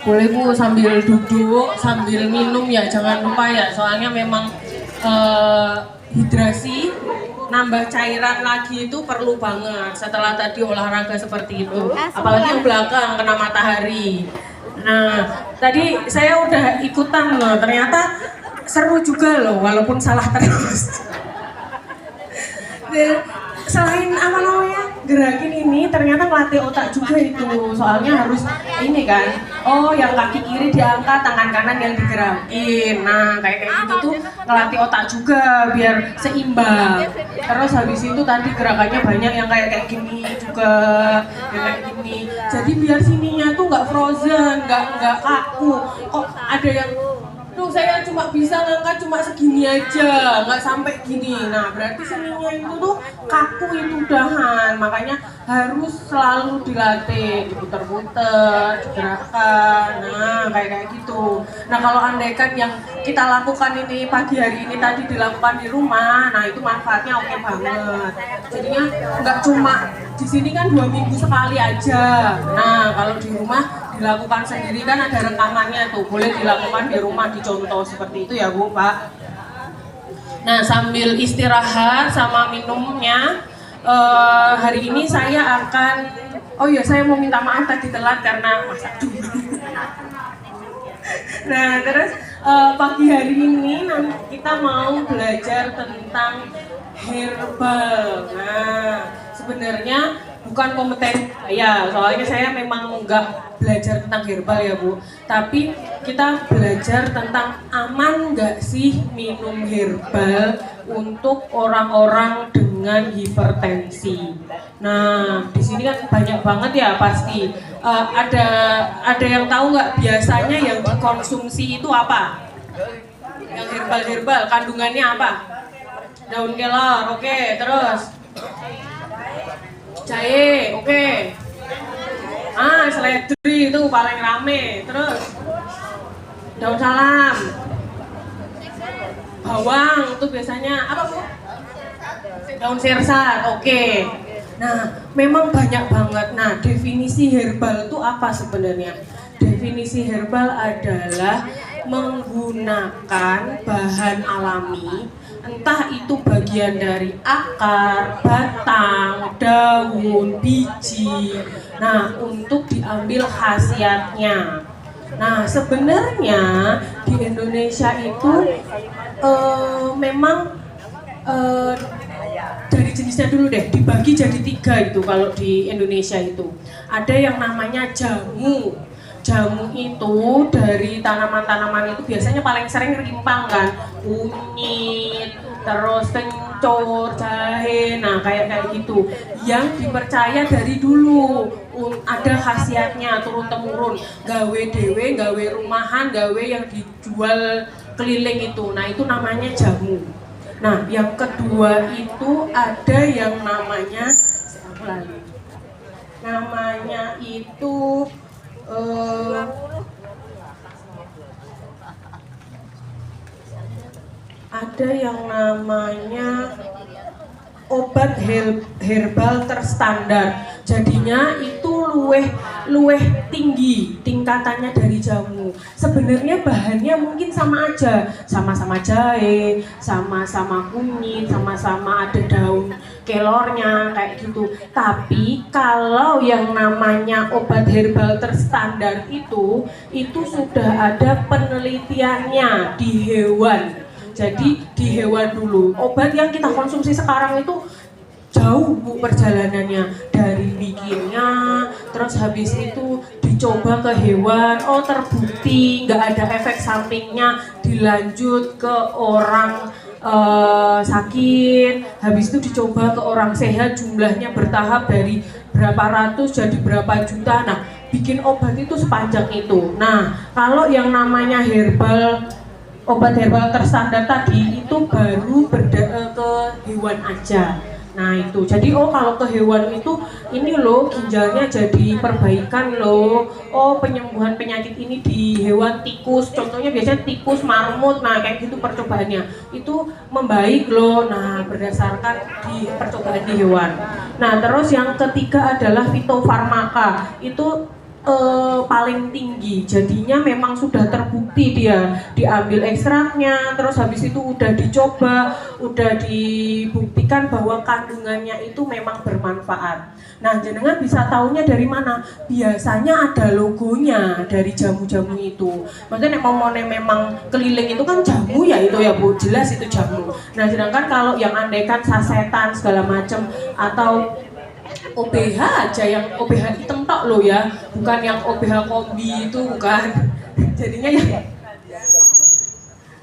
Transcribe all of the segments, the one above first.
Boleh Bu sambil duduk, sambil minum ya, jangan lupa ya, soalnya memang hidrasi, nambah cairan lagi itu perlu banget setelah tadi olahraga seperti itu, apalagi yang belakang kena matahari. Nah, tadi saya udah ikutan loh, ternyata seru juga loh, walaupun salah terus. Selain apa namanya gerakin ini, ternyata melatih otak juga itu, soalnya harus ini kan, oh yang kaki kiri diangkat, tangan kanan yang digerakin. Nah kayak gitu tuh ngelatih otak juga biar seimbang. Terus habis itu tadi gerakannya banyak yang kayak gini juga, yang kayak gini, jadi biar sininya tuh nggak frozen, nggak kaku. Kok ada yang tuh saya cuma bisa ngangkat cuma segini aja, nggak sampai gini. Nah berarti seninya itu tuh kaku, itu udahan. Makanya harus selalu dilatih, diputer-puter, digerakkan. Nah kayak gitu. Nah kalau andaikan yang kita lakukan ini pagi hari ini tadi dilakukan di rumah, nah itu manfaatnya oke banget. Jadinya nggak cuma di sini kan 2 minggu sekali aja. Nah kalau di rumah dilakukan sendiri kan ada rekamannya tuh, boleh dilakukan di rumah, dicontoh seperti itu ya Bu, Pak. Nah sambil istirahat sama minumnya, hari ini saya akan, oh ya saya mau minta maaf tadi telat karena masak dulu. Nah terus pagi hari ini kita mau belajar tentang herbal. Nah sebenarnya bukan kompeten ya, soalnya saya memang nggak belajar tentang herbal ya Bu, tapi kita belajar tentang aman nggak sih minum herbal untuk orang-orang dengan hipertensi. Nah di sini kan banyak banget ya pasti. Ada yang tahu nggak biasanya yang dikonsumsi itu apa? Yang herbal kandungannya apa? Daun kelor, oke, terus jahe, oke. Seledri itu paling rame. Terus daun salam, bawang itu biasanya apa Bu? Daun sirsat, oke. Nah memang banyak banget. Nah definisi herbal itu apa sebenarnya? Definisi herbal adalah menggunakan bahan alami, entah itu bagian dari akar, batang, daun, biji. Nah, untuk diambil khasiatnya. Nah, sebenarnya di Indonesia itu memang dari jenisnya dulu deh, dibagi jadi 3 itu kalau di Indonesia itu. Ada yang namanya jamu. Jamu itu dari tanaman-tanaman itu biasanya paling sering rimpang kan, kunyit, terus kencur, jahe, nah kayak gitu. Yang dipercaya dari dulu, ada khasiatnya turun-temurun, gawe dewe, gawe rumahan, gawe yang dijual keliling itu. Nah itu namanya jamu. Nah yang kedua itu ada yang namanya, namanya itu ada yang namanya obat herbal terstandar. Jadinya itu luweh tinggi tingkatannya dari jamu. Sebenarnya bahannya mungkin sama aja, sama-sama jahe, sama-sama kunyit, sama-sama ada daun kelornya kayak gitu. Tapi kalau yang namanya obat herbal terstandar itu sudah ada penelitiannya di hewan. Jadi di hewan dulu. Obat yang kita konsumsi sekarang itu jauh Bu perjalanannya, dari bikinnya, terus habis itu dicoba ke hewan, oh terbukti nggak ada efek sampingnya, dilanjut ke orang sakit, habis itu dicoba ke orang sehat, jumlahnya bertahap dari berapa ratus jadi berapa juta. Nah bikin obat itu sepanjang itu. Nah kalau yang namanya obat herbal terstandar tadi itu baru ke hewan aja. Nah itu, jadi kalau ke hewan itu ini loh ginjalnya jadi perbaikan loh, oh penyembuhan penyakit ini di hewan tikus, contohnya biasanya tikus, marmut, nah kayak gitu percobaannya itu membaik loh. Nah berdasarkan di percobaan di hewan. Nah, terus yang ketiga adalah fitofarmaka. Itu paling tinggi, jadinya memang sudah terbukti dia diambil ekstraknya, terus habis itu udah dicoba, udah dibuktikan bahwa kandungannya itu memang bermanfaat. Nah, jenengan bisa tahunya dari mana? Biasanya ada logonya dari jamu-jamu itu. Maksudnya mau memang keliling itu kan jamu ya itu ya Bu, jelas itu jamu. Nah, sedangkan kalau yang andaikan sasetan segala macam atau OBH aja, yang OBH hitam tok loh ya, bukan yang OBH kombi itu, bukan. Jadinya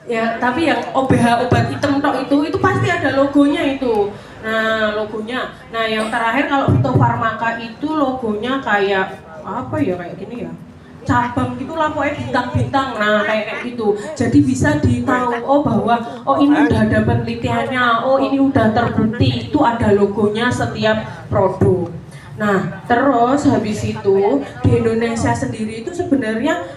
ya tapi yang OBH obat hitam tok itu pasti ada logonya itu. Nah, logonya. Nah, yang terakhir kalau fitofarmaka itu logonya kayak apa ya, kayak gini ya. Cabang gitulah pokoknya bintang-bintang, nah kayak gitu. Jadi bisa ditahu oh bahwa oh ini udah ada penelitiannya, oh ini udah terbukti, itu ada logonya setiap produk. Nah, terus habis itu di Indonesia sendiri itu sebenarnya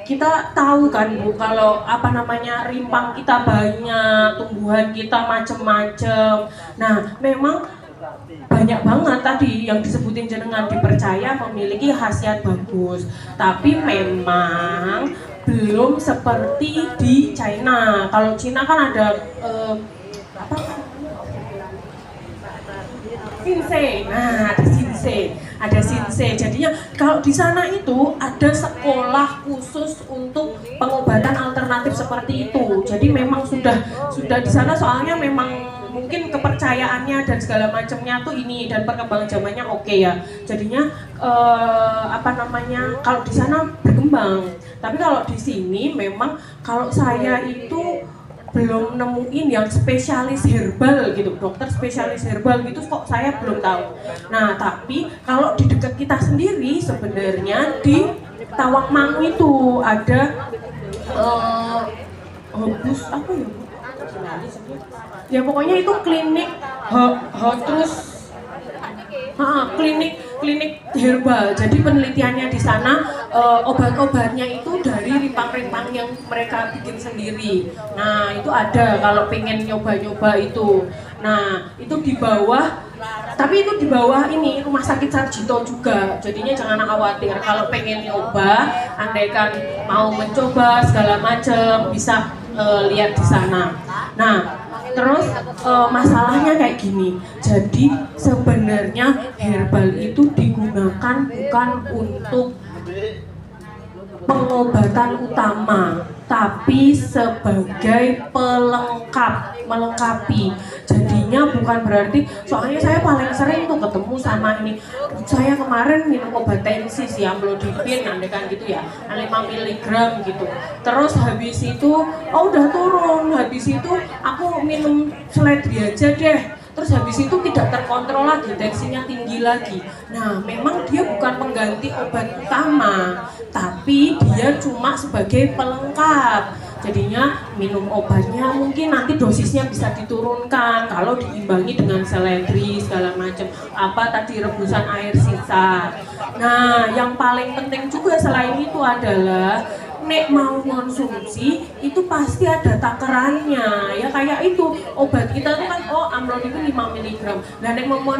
kita tahu kan Bu, kalau apa namanya rimpang kita banyak, tumbuhan kita macem-macem. Nah, memang banyak banget tadi yang disebutin jenengan dipercaya memiliki khasiat bagus, tapi memang belum seperti di China. Kalau China kan ada apa? Ginseng. Nah, ada ginseng. Jadinya kalau di sana itu ada sekolah khusus untuk pengobatan alternatif seperti itu. Jadi memang sudah di sana, soalnya memang mungkin kepercayaannya dan segala macamnya tuh ini, dan perkembangan zamannya oke ya. Jadinya apa namanya, kalau di sana berkembang. Tapi kalau di sini memang kalau saya itu belum nemuin yang spesialis herbal gitu, dokter spesialis herbal gitu kok saya belum tahu. Nah, tapi kalau di dekat kita sendiri sebenarnya di Tawangmangu itu ada hobus apa ya? Ya pokoknya itu klinik terus klinik herbal. Jadi penelitiannya di sana obat-obatnya itu dari rimpang-rimpang yang mereka bikin sendiri. Nah, itu ada kalau pengen nyoba-nyoba itu. Nah, itu di bawah, tapi itu di bawah ini Rumah Sakit Sarjito juga. Jadinya jangan khawatir kalau pengen nyoba, andaikan mau mencoba segala macam bisa lihat di sana. Nah, terus masalahnya kayak gini. Jadi sebenarnya herbal itu digunakan bukan untuk pengobatan utama, tapi sebagai melengkapi. Jadinya bukan berarti, soalnya saya paling sering tuh ketemu sama ini. Saya kemarin minum obat tensi sih, amlodipin, kan gitu ya, 5 mg gitu. Terus habis itu, oh udah turun. Habis itu aku minum seledri aja deh. Terus habis itu tidak terkontrol lagi, tensinya tinggi lagi. Nah, memang dia bukan pengganti obat utama, tapi dia cuma sebagai pelengkap. Jadinya minum obatnya mungkin nanti dosisnya bisa diturunkan kalau diimbangi dengan seledri segala macam, apa tadi rebusan air sisa. Nah, yang paling penting juga selain itu adalah nek mau konsumsi itu pasti ada takarannya ya, kayak itu obat kita tuh kan amlodipin 5 mg. Nah, nek mau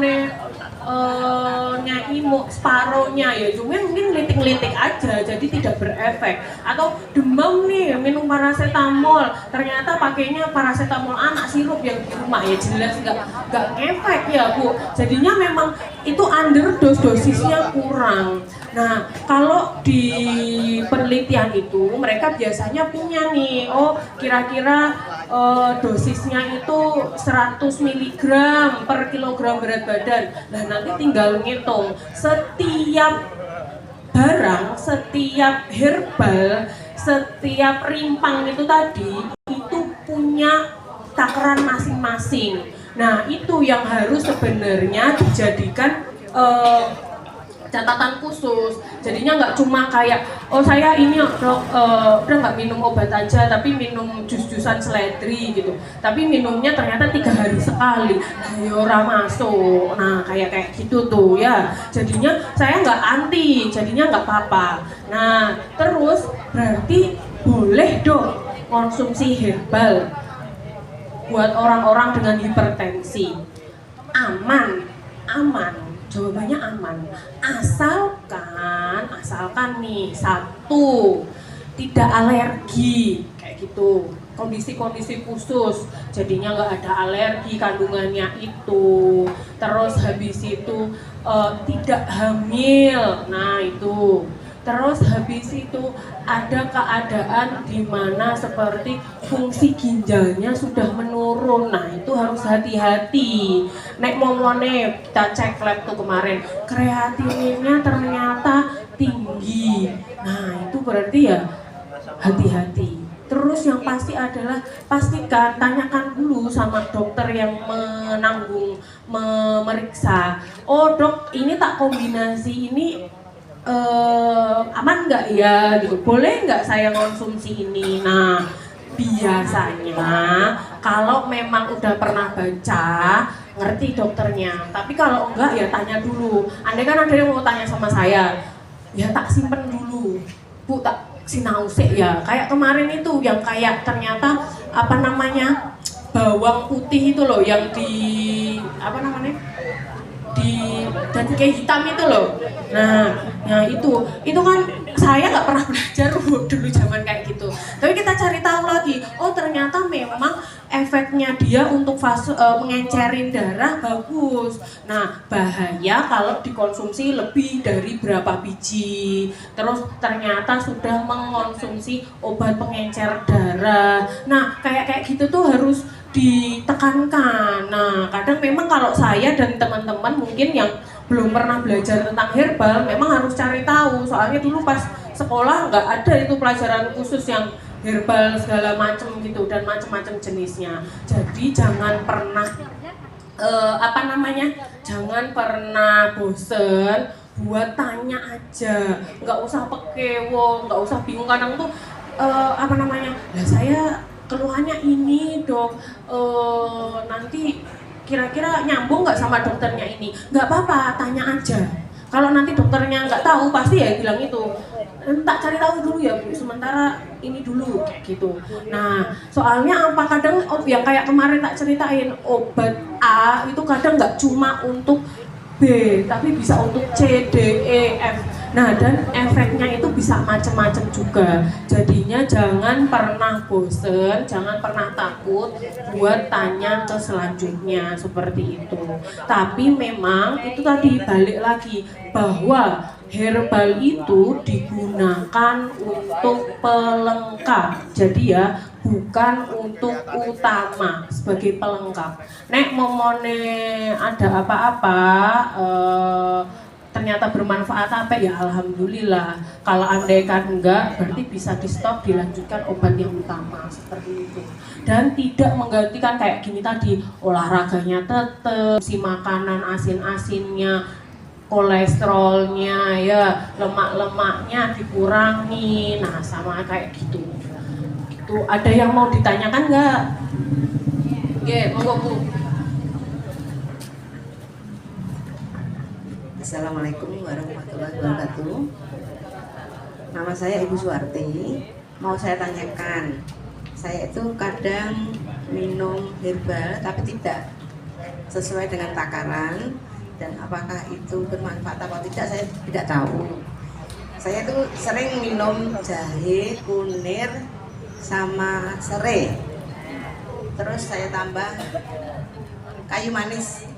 nyai mau separohnya ya cuma mungkin litik-litik aja, jadi tidak berefek. Atau demam nih minum paracetamol, ternyata pakainya paracetamol anak sirup yang di rumah, ya jelas nggak ngefek ya Bu. Jadinya memang itu underdose, dosisnya kurang. Nah, kalau di penelitian itu mereka biasanya punya nih, kira-kira dosisnya itu 100 mg per kilogram berat badan. Nah, nanti tinggal ngitung setiap barang, setiap herbal, setiap rimpang itu tadi itu punya takaran masing-masing. Nah, itu yang harus sebenarnya dijadikan catatan khusus. Jadinya nggak cuma kayak saya ini udah nggak minum obat aja tapi minum jus-jusan seledri gitu, tapi minumnya ternyata 3 hari sekali. Nah, ya ora masuk. Nah, kayak gitu tuh ya. Jadinya saya nggak anti, jadinya nggak apa-apa. Nah, terus berarti boleh dong konsumsi herbal buat orang-orang dengan hipertensi. Aman. Jawabannya aman. Asalkan nih, satu, tidak alergi kayak gitu. Kondisi-kondisi khusus, jadinya nggak ada alergi kandungannya itu. Terus habis itu tidak hamil, nah itu. Terus habis itu ada keadaan di mana seperti fungsi ginjalnya sudah menurun. Nah, itu harus hati-hati. Nek momone kita cek lab tuh kemarin, kreatininnya ternyata tinggi. Nah, itu berarti ya hati-hati. Terus yang pasti adalah pastikan tanyakan dulu sama dokter yang memeriksa. Oh, Dok, ini tak kombinasi ini aman nggak ya gitu, boleh nggak saya konsumsi ini. Nah, biasanya kalau memang udah pernah baca ngerti dokternya, tapi kalau enggak ya tanya dulu. Andai kan ada yang mau tanya sama saya, ya tak simpen dulu, Bu, tak sinause ya. Kayak kemarin itu yang kayak ternyata apa namanya, bawang putih itu loh yang di apa namanya, jadi kayak hitam itu loh. Nah itu kan saya nggak pernah belajar dulu zaman kayak gitu. Tapi kita cari tahu lagi, oh ternyata memang efeknya dia untuk mengencerin darah bagus. Nah, bahaya kalau dikonsumsi lebih dari berapa biji. Terus ternyata sudah mengonsumsi obat pengencer darah. Nah, kayak gitu tuh harus ditekankan. Nah, kadang memang kalau saya dan teman-teman mungkin yang belum pernah belajar tentang herbal, memang harus cari tahu. Soalnya dulu pas sekolah nggak ada itu pelajaran khusus yang herbal segala macam gitu dan macam-macam jenisnya. Jadi jangan pernah jangan pernah bosen buat tanya aja. Nggak usah pekewo, nggak usah bingung. Kadang tuh lah saya keluhannya ini, Dok, nanti kira-kira nyambung nggak sama dokternya ini? Nggak apa-apa, tanya aja. Kalau nanti dokternya nggak tahu, pasti ya bilang itu, tak cari tahu dulu ya Bu, sementara ini dulu, kayak gitu. Nah, soalnya apa, kadang yang kayak kemarin tak ceritain, obat A itu kadang nggak cuma untuk B, tapi bisa untuk C, D, E, F. Nah, dan efeknya itu bisa macam-macam juga. Jadinya jangan pernah bosen, jangan pernah takut buat tanya ke selanjutnya seperti itu. Tapi memang itu tadi balik lagi bahwa herbal itu digunakan untuk pelengkap. Jadi ya bukan untuk utama, sebagai pelengkap. Nek momone ada apa-apa ternyata bermanfaat apa ya alhamdulillah. Kalau andaikan enggak berarti bisa di stop, dilanjutkan obat yang utama seperti itu. Dan tidak menggantikan kayak gini tadi, olahraganya tetap, si makanan asin-asinnya, kolesterolnya ya, lemak-lemaknya dikurangi. Nah, sama kayak gitu. Itu ada yang mau ditanyakan enggak? Oke, monggo Bu. Assalamualaikum warahmatullahi wabarakatuh. Nama saya Ibu Suwarti. Mau saya tanyakan, saya itu kadang minum herbal tapi tidak sesuai dengan takaran, dan apakah itu bermanfaat atau tidak saya tidak tahu. Saya tuh sering minum jahe, kunir, sama serai. Terus saya tambah kayu manis.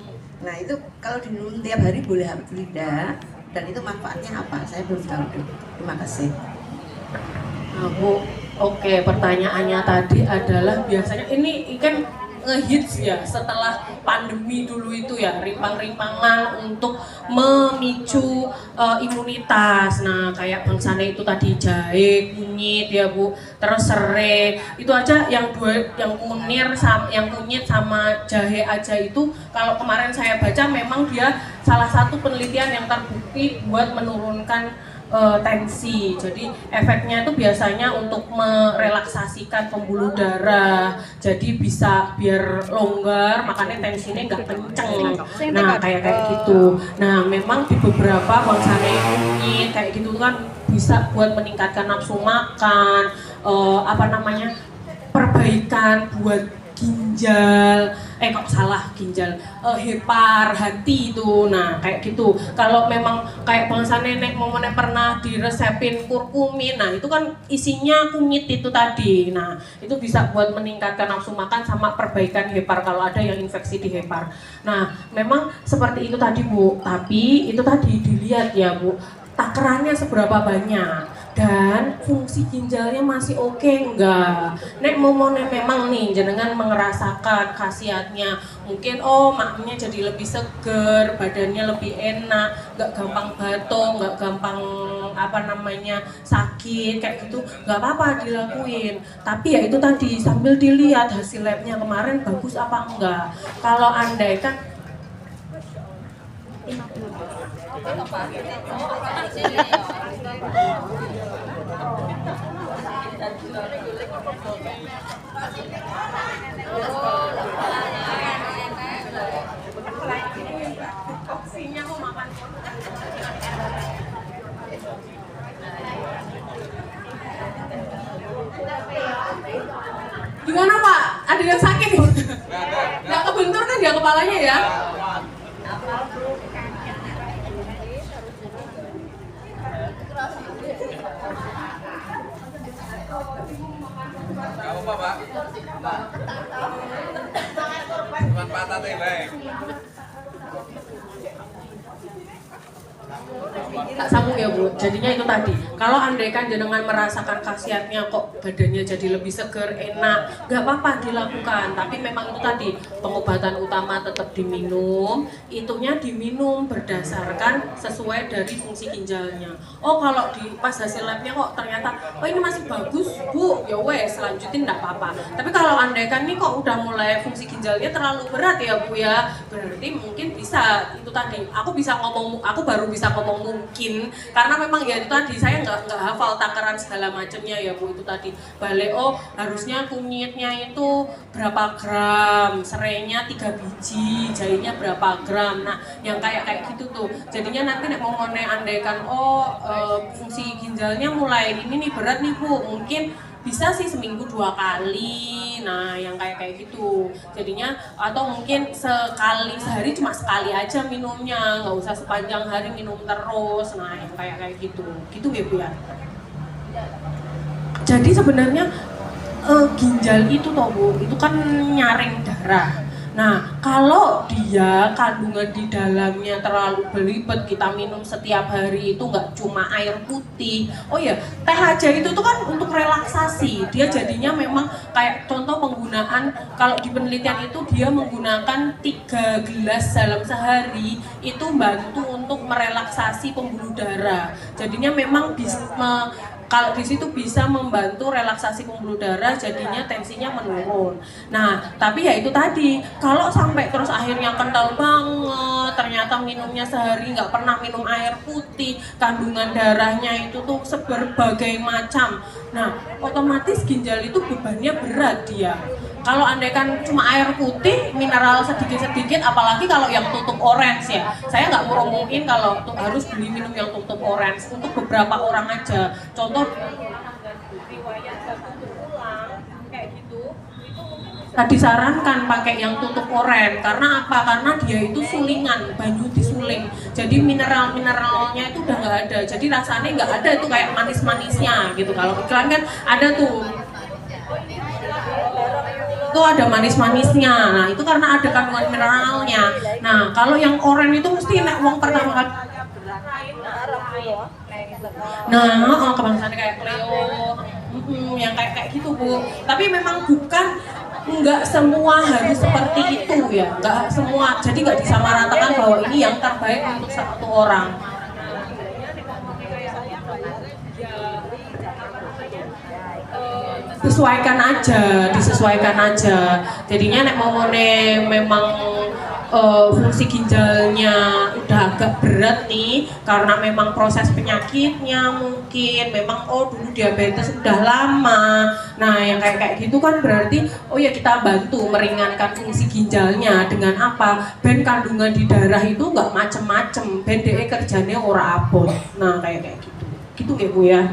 Nah, itu kalau diminum tiap hari boleh apa tidak? Dan itu manfaatnya apa? Saya belum tahu. Terima kasih. Nah, Bu, oke, pertanyaannya tadi adalah biasanya ini kan ngehits ya setelah pandemi dulu itu ya, rimpang-rimpangan untuk memicu imunitas. Nah, kayak bangsane itu tadi jahe, kunyit ya Bu, terus serai. Itu aja yang yang kunyit sama jahe aja itu kalau kemarin saya baca memang dia salah satu penelitian yang terbukti buat menurunkan tensi. Jadi efeknya itu biasanya untuk merelaksasikan pembuluh darah, jadi bisa biar longgar, makanya tensinya nggak kenceng. Nah, kayak gitu. Nah, memang di beberapa bangsane kunyit kayak gitu kan bisa buat meningkatkan nafsu makan, perbaikan buat ginjal, kok salah ginjal, hepar, hati itu, nah kayak gitu. Kalau memang kayak bangsa nenek momennya pernah diresepin kurkumin, nah itu kan isinya kunyit itu tadi, nah itu bisa buat meningkatkan nafsu makan sama perbaikan hepar kalau ada yang infeksi di hepar. Nah memang seperti itu tadi Bu, tapi itu tadi dilihat ya Bu, takarannya seberapa banyak dan fungsi ginjalnya masih oke enggak. Nek momone memang nih jenengan merasakan khasiatnya, mungkin maknya jadi lebih seger, badannya lebih enak, nggak gampang batuk, nggak gampang sakit kayak gitu, nggak apa-apa dilakuin. Tapi ya itu tadi sambil dilihat hasil labnya kemarin bagus apa enggak. Kalau andai kan gimana Pak? Ada yang sakit? Nggak kebentur kan dia kepalanya ya? Gak apa-apa, Pak. Cuman patah teh, baik. Tak sambung ya Bu, jadinya itu tadi kalau andaikan jenengan merasakan khasiatnya kok badannya jadi lebih seger, enak, nggak apa-apa dilakukan. Tapi memang itu tadi pengobatan utama tetap diminum, itunya diminum berdasarkan sesuai dari fungsi ginjalnya. Kalau di pas hasil labnya kok ternyata ini masih bagus Bu, ya wes lanjutin nggak apa-apa. Tapi kalau andaikan nih kok udah mulai fungsi ginjalnya terlalu berat ya Bu ya, berarti mungkin bisa itu tadi aku baru bisa ngomong mungkin karena memang ya itu tadi saya nggak hafal takaran segala macamnya ya Bu. Itu tadi balik harusnya kunyitnya itu berapa gram, serainya 3 biji, jahenya berapa gram. Nah yang kayak gitu tuh jadinya nanti nek mau andaikan fungsi ginjalnya mulai ini nih berat nih Bu, mungkin bisa sih seminggu 2 kali, nah yang kayak gitu jadinya, atau mungkin sehari cuma sekali aja minumnya, nggak usah sepanjang hari minum terus, nah yang kayak gitu ya Bu ya. Jadi sebenarnya ginjal itu toh Bu, itu kan nyaring darah. Nah, kalau dia kandungan di dalamnya terlalu berlipat, kita minum setiap hari itu nggak cuma air putih. Teh aja itu tuh kan untuk relaksasi. Dia jadinya memang kayak contoh penggunaan, kalau di penelitian itu dia menggunakan 3 gelas dalam sehari, itu bantu untuk merelaksasi pembuluh darah. Jadinya memang kalau di situ bisa membantu relaksasi pembuluh darah, jadinya tensinya menurun. Nah, tapi ya itu tadi, kalau sampai terus akhirnya kental banget, ternyata minumnya sehari nggak pernah minum air putih, kandungan darahnya itu tuh berbagai macam. Nah, otomatis ginjal itu bebannya berat dia. Kalau andaikan cuma air putih, mineral sedikit-sedikit, apalagi kalau yang tutup orange ya. Saya nggak ngomongin kalau harus beli minum yang tutup orange, untuk beberapa orang aja. Contoh riwayat satu tulang kayak gitu, itu disarankan pakai yang tutup orange. Karena apa? Karena dia itu sulingan, banyu disuling. Jadi mineral-mineralnya itu udah nggak ada. Jadi rasanya nggak ada itu kayak manis-manisnya gitu. Kalau iklan kan ada tuh. Itu ada manis-manisnya, nah itu karena ada kandungan mineralnya. Nah kalau yang oranye itu mesti nek wong pertama kali kebangsaan kayak Cleo, yang kayak gitu Bu. Tapi memang nggak semua harus seperti itu ya, nggak semua. Jadi nggak disamaratakan bahwa ini yang terbaik untuk satu orang. Disesuaikan aja. Jadinya nek memang fungsi ginjalnya udah agak berat nih, karena memang proses penyakitnya mungkin memang dulu diabetes udah lama. Nah yang kayak gitu kan berarti kita bantu meringankan fungsi ginjalnya dengan apa? Ben kandungan di darah itu nggak macem-macem, ben DE kerjanya ora abot. Nah kayak gitu ya Bu ya.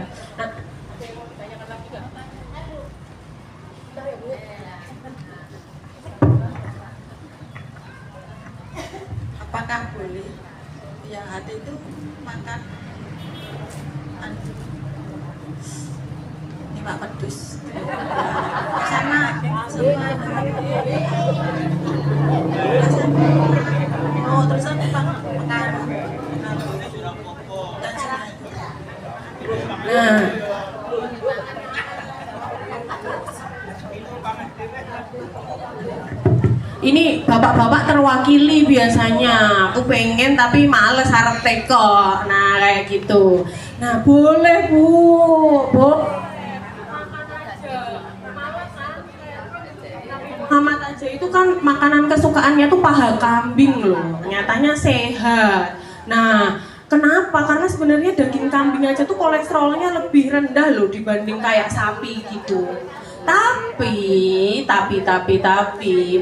yang ada itu makan ini Pak Pedus sama oh terus aku pengaruh dan sama Nah, ini bapak-bapak terwakili biasanya. Aku pengen tapi males harap teko. Nah, kayak gitu. Nah, boleh Bu. Bu. Muhammad aja itu kan makanan kesukaannya tuh paha kambing loh. Nyatanya sehat. Nah, kenapa? Karena sebenarnya daging kambing aja tuh kolesterolnya lebih rendah loh dibanding kayak sapi gitu. Tapi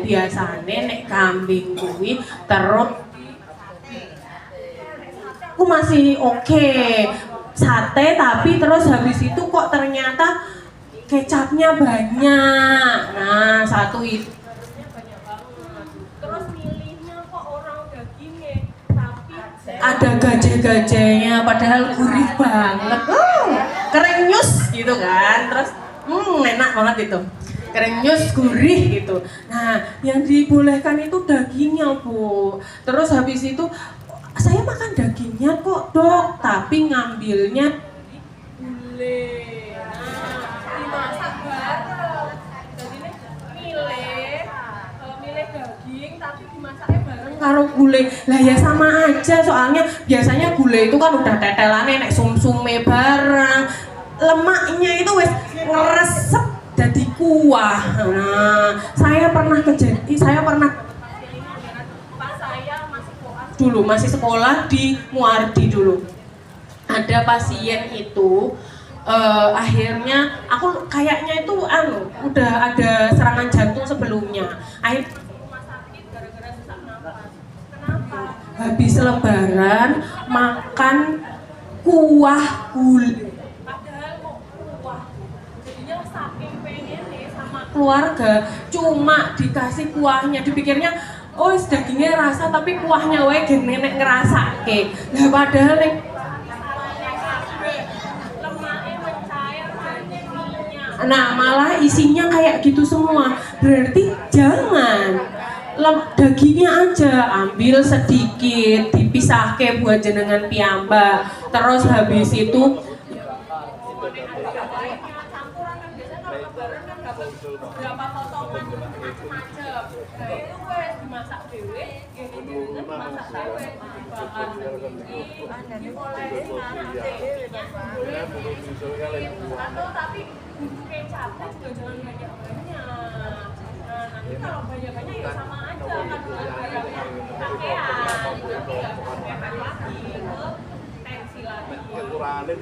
biasanya nek kambing kuwi terus aku masih oke. Sate tapi terus habis itu kok ternyata kecapnya banyak. Nah, satu itu. Terus milihnya kok orang dagingnya tapi ada gaje-gajenya padahal gurih banget. Kerenyus gitu kan. Terus enak banget itu. Kerenyus gurih gitu. Nah, yang dibolehkan itu dagingnya, Bu. Terus habis itu saya makan dagingnya kok, Dok, tapi ngambilnya gulai. Dimasak bareng. Jadi milih daging tapi dimasaknya bareng karo gulai. Lah ya sama aja soalnya biasanya gulai itu kan udah tetelane nek sum-sume bareng. Lemaknya itu wes ngeresep jadi kuah. Nah, saya pernah pas saya masih sekolah di Muardi dulu. Ada pasien itu akhirnya aku kayaknya itu udah ada serangan jantung sebelumnya. Akhirnya rumah sakit gara-gara sesak nafas. Kenapa? Habis lebaran makan kuah gulai. Padahal mau kuah. Jadinya saking pengennya sama keluarga cuma dikasih kuahnya, dipikirnya oh dagingnya rasa tapi kuahnya wae gen nenek ngrasake. Lah padahal nek nah malah isinya kayak gitu semua. Berarti jangan dagingnya aja ambil sedikit dipisahke buat jenengan piyambak. Terus habis itu berapa potongan macam-macam. Nah itu wes dimasak dhewe, gini dimasak dhewe, dibakar sendiri, diolesin atau tapi bumbu kecapnya juga jangan banyak-banyak. Nah nanti kalau banyak-banyak ya sama aja kan banyak kakean, nanti ya efek lagi ke tensi lagi.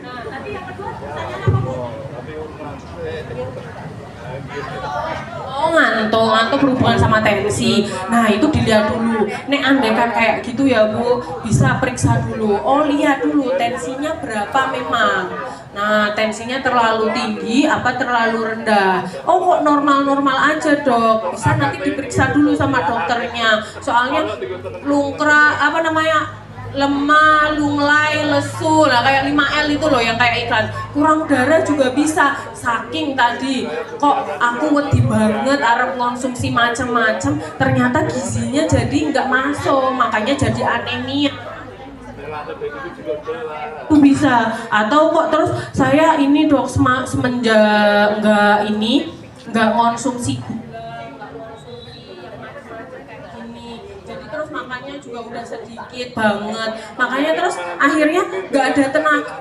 Nah tadi yang kedua pertanyaan apa Bu? Oh ngantuk berhubungan sama tensi. Nah itu dilihat dulu. Nek andaikan kayak gitu ya Bu, bisa periksa dulu. Oh lihat dulu tensinya berapa memang. Nah tensinya terlalu tinggi apa terlalu rendah. Oh kok normal-normal aja Dok. Bisa nanti diperiksa dulu sama dokternya. Soalnya lemah, lunglai, lesu, lah kayak 5L itu loh yang kayak iklan. Kurang darah juga bisa. Saking tadi kok aku wedi banget arep konsumsi macam-macam, ternyata gizinya jadi nggak masuk, makanya jadi anemia. Itu bisa. Atau kok terus saya ini Dok semenjak nggak konsumsi makannya juga udah sedikit banget, makanya terus akhirnya nggak ada tenaga.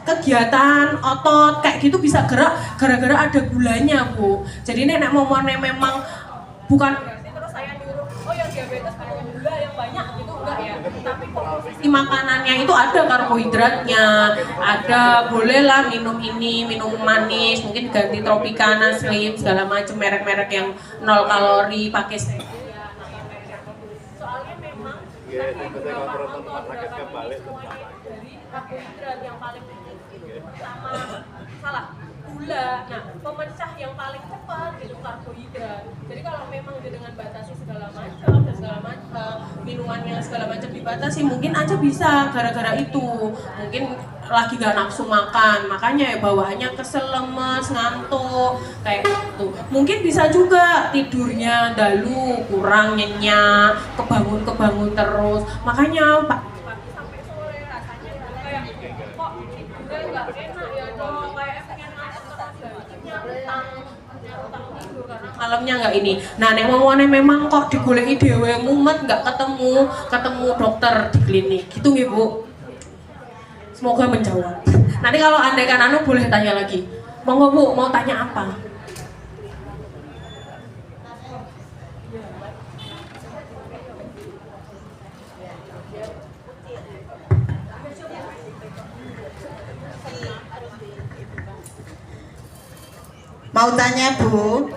Kegiatan otot kayak gitu bisa gerak gara-gara ada gulanya Bu. Jadi nenek momennya memang bukan terus saya nyuruh oh yang diabetes pakai gula yang banyak gitu enggak ya, tapi komposisi makanannya itu ada karbohidratnya, ada bolehlah minum manis, mungkin ganti Tropicana, Slim segala macam merek-merek yang 0 kalori, pakai stevia. Soalnya memang dari karbohidrat yang paling penting itu sama gula. Nah, pemecah yang paling cepat itu karbohidrat. Jadi kalau memang dengan batasi segala macam dan segala macam minumannya segala macam dibatasi, mungkin aja bisa gara-gara itu. Mungkin lagi gak nafsu makan, makanya ya bawaannya kesel, lemes, ngantuk kayak gitu. Mungkin bisa juga tidurnya dalu kurang nyenyak, kebangun terus. Makanya pagi sampai sore rasanya kayak kok tidurnya nggak enak ya dong, kayak pengen ngantuk terus nyarutang tidur karena malamnya nggak ini. Nah, nek wong memang kok digoleki dhewe mumet nggak ketemu dokter di klinik gitu nggih Bu. Semoga menjawab. Nanti kalau andai kan boleh tanya lagi. Monggo Bu, mau tanya apa? Mau tanya Bu,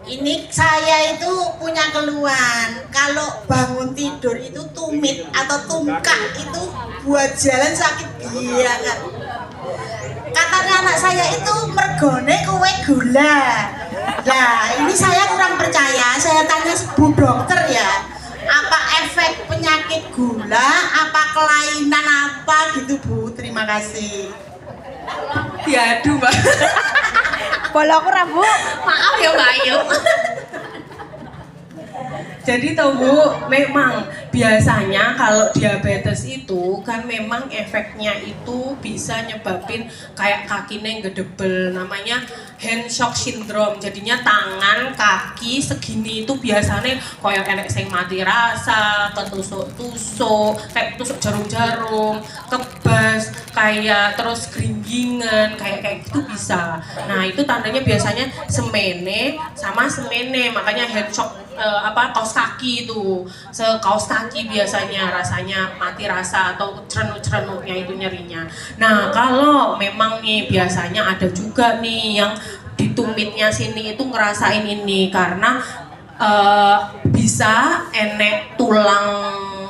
ini saya itu punya keluhan kalau bangun tidur itu tumit atau tungkak itu buat jalan sakit banget. Katanya anak saya itu mergone kue gula. Nah ini saya kurang percaya, saya tanya Bu dokter ya, apa efek penyakit gula, apa kelainan apa gitu Bu, terima kasih. Diadu Mbak. Kalau aku Bu, Maaf ya Mbak Ayu. Jadi tuh Bu, memang biasanya kalau diabetes itu kan memang efeknya itu bisa nyebabin kayak kakinya ngedebel, namanya hand shock syndrome. Jadinya tangan, kaki segini itu biasanya kayak enek sing mati rasa, ketusuk-tusuk, kayak tusuk jarum-jarum, kebas, kayak terus keringgingan, kayak gitu bisa. Nah, itu tandanya biasanya semene sama semene, makanya hand shock kaos kaki itu, kaos kaki biasanya rasanya mati rasa atau cerenuk-cerenuknya itu nyerinya. Nah kalau memang nih biasanya ada juga nih yang di tumitnya sini itu ngerasain ini karena bisa enek tulang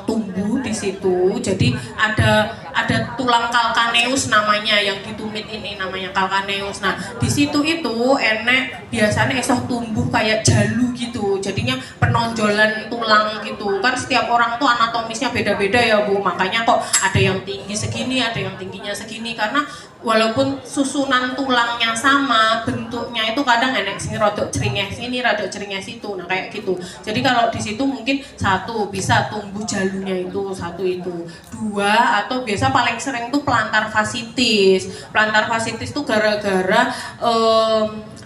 tumbuh di situ, jadi ada tulang kalkaneus namanya yang di tumit ini namanya kalkaneus. Nah di situ itu enek biasanya esok tumbuh kayak jalu gitu, jadinya penonjolan tulang gitu kan. Setiap orang tuh anatomisnya beda-beda ya Bu, makanya kok ada yang tinggi segini, ada yang tingginya segini, karena walaupun susunan tulangnya sama, bentuknya itu kadang enek sini rodok ceringeh sini, rodok ceringeh situ. Nah kayak gitu. Jadi kalau di situ mungkin satu bisa tumbuh jalunya itu, satu itu. Dua atau biasa paling sering tuh plantar fasciitis. Plantar fasciitis tuh gara-gara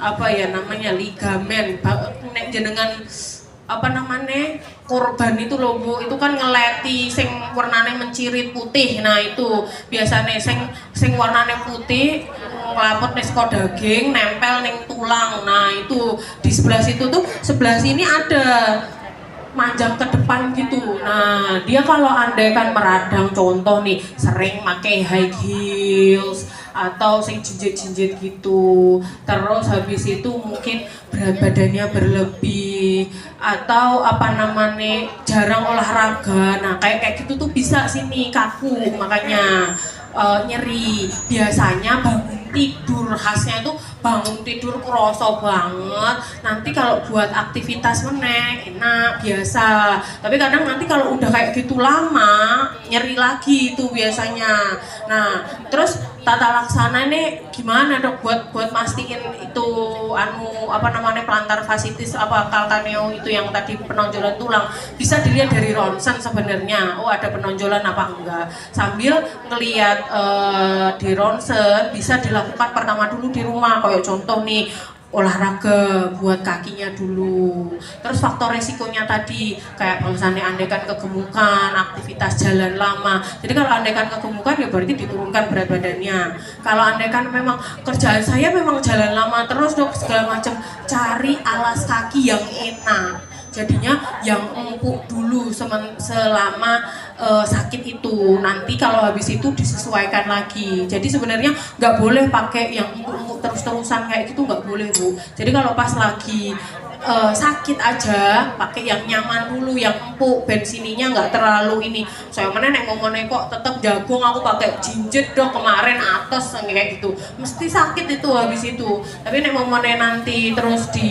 apa ya namanya ligamen. Nek jenengan apa namanya korban itu loh Bu, itu kan ngeleti sing warnane mencirit putih. Nah itu biasanya sing warnane putih ngelapot nih saka daging nempel ning tulang. Nah itu di sebelah situ tuh, sebelah sini ada manjang ke depan gitu. Nah dia kalau andaikan meradang, contoh nih sering pakai high heels atau sing jinjit-jinjit gitu, terus habis itu mungkin berat badannya berlebih atau apa namanya jarang olahraga. Nah kayak gitu tuh bisa sini kaku, makanya nyeri. Biasanya bangun tidur, khasnya itu bangun tidur kerasa banget. Nanti kalau buat aktivitas meneh enak biasa, tapi kadang nanti kalau udah kayak gitu lama nyeri lagi itu biasanya. Nah terus tata laksana ini gimana Dok buat mastiin itu apa namanya plantar fasciitis apa kalkaneo itu yang tadi penonjolan tulang, bisa dilihat dari ronsen sebenarnya. Oh ada penonjolan apa enggak, sambil ngelihat di ronsen bisa dilakukan pertama dulu di rumah, kayak contoh nih olahraga buat kakinya dulu. Terus faktor resikonya tadi kayak misalnya andaikan kegemukan, aktivitas jalan lama. Jadi kalau andaikan kegemukan ya berarti diturunkan berat badannya. Kalau andaikan memang kerjaan saya memang jalan lama terus Dok segala macam, cari alas kaki yang enak. Jadinya yang empuk dulu selama sakit itu, nanti kalau habis itu disesuaikan lagi. Jadi sebenarnya nggak boleh pakai yang empuk-empuk terus-terusan kayak gitu, nggak boleh Bu. Jadi kalau pas lagi sakit aja pakai yang nyaman dulu, yang empuk, bensininya nggak terlalu ini. Saya mana nek ngomongnya kok tetap jagung aku pakai jinjet dong kemarin atas kayak gitu, mesti sakit itu habis itu. Tapi nek ngomongnya nanti terus di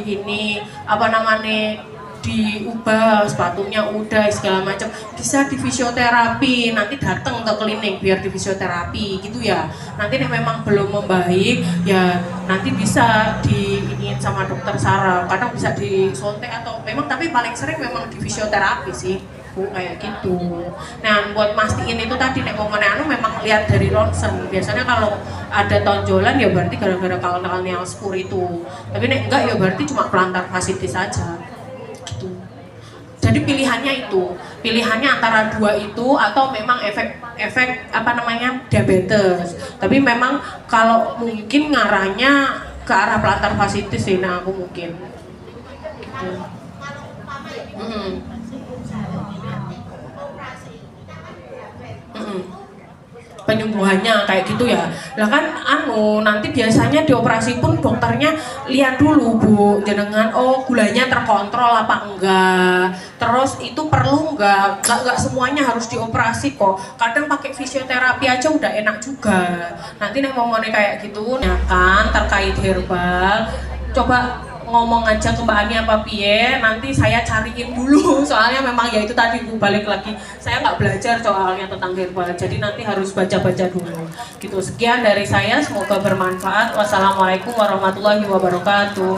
ini apa namanya diubah sepatunya udah segala macam, bisa di fisioterapi, nanti datang ke klinik biar di fisioterapi gitu ya. Nanti nih memang belum membaik ya nanti bisa diiniin sama dokter saraf, kadang bisa disontek atau memang, tapi paling sering memang di fisioterapi sih Bu, kayak gitu. Nah buat mastiin itu tadi nek ngomongnya memang lihat dari ronsen, biasanya kalau ada tonjolan ya berarti gara-gara kalkalnya spur itu, tapi nek enggak ya berarti cuma plantar fasciitis saja. Gitu. Jadi pilihannya antara dua itu atau memang efek apa namanya diabetes. Tapi memang kalau mungkin ngarahnya ke arah plantar fasciitis sih, nah aku mungkin. Gitu. Penyembuhannya kayak gitu ya. Lah kan nanti biasanya dioperasi pun dokternya lihat dulu Bu, jenengan gulanya terkontrol apa enggak, terus itu perlu enggak semuanya harus dioperasi kok, kadang pakai fisioterapi aja udah enak juga. Nanti nih ngomongnya kayak gitu ya kan terkait herbal, coba ngomong aja ke Mbak Ani apa piye, nanti saya cariin dulu, soalnya memang ya itu tadi Bu, balik lagi saya nggak belajar soalnya tentang herbal, jadi nanti harus baca-baca dulu gitu. Sekian dari saya, semoga bermanfaat. Wassalamualaikum warahmatullahi wabarakatuh.